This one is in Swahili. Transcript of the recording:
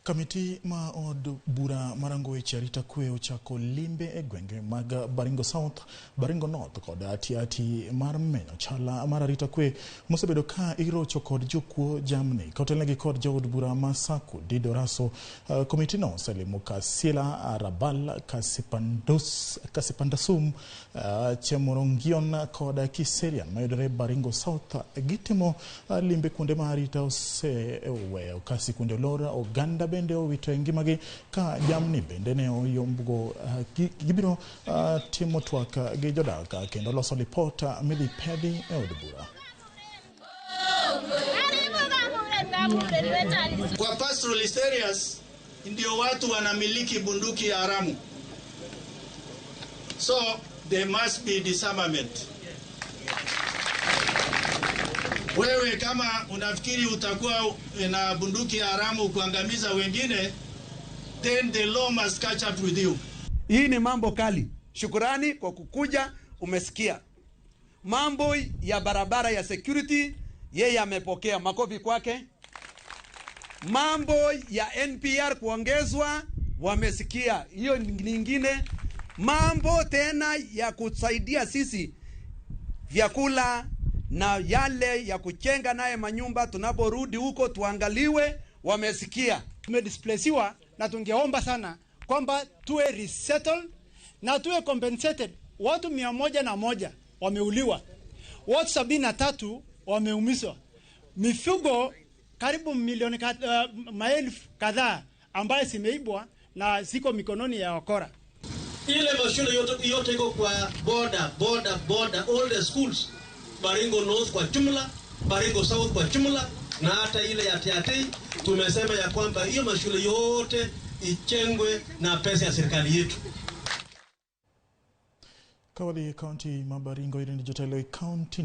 Komiti ma od bura marango weche arita kwe ochako limbe e gwenge mag Baringo South, Baringo North kod ati mar menyo chala mar arita kwe mosebedo ka irocho kod jokuo jamni kotelnegi kod jaod bura Masaku Didoraso. Komiti no selimo Kasila Rabal Kasipandasum Chemorongion kod Kiserian mayudore Baringo South gitimo limbe kunde ma arita oseweyo kasi kunde lora oganda bende owito ngimagi ka jamni bende ne oyombugo gibiro timo twak gi jodak kendo loso report midhi pedhi e od bura. Kwa pastoralist areas ndio watu wanamiliki bunduki haramu, so there must be disarmament. Wewe kama unafikiri utakuwa na bunduki haramu kuangamiza wengine, then the law must catch up with you. Hii ni mambo kali. Shukrani kwa kukuja, umesikia. Mambo ya barabara ya security, yeye amepokea, makofi kwake. Mambo ya NPR kuongezwa, wamesikia. Hiyo nyingine. Mambo tena ya kusaidia sisi vyakula na yale ya kuchenga naye manyumba tunaporudi huko tuangaliwe, wamesikia. Tumedisplaciwa na tungeomba sana kwamba tuwe resettled na tuwe compensated. Watu 101 wameuliwa, watu 73 wameumizwa, mifugo karibu milioni maelfu kadhaa ambaye zimeibwa na ziko mikononi ya wakora. Ile mashule yote iko kwa border all the schools, Baringo North kwa jumla, Baringo South kwa jumla, na hata ile ya Tiati tumesema ya kwamba hiyo mashule yote ichengwe na pesa ya serikali yetu. Kawali county Baringo ile ni jotelo county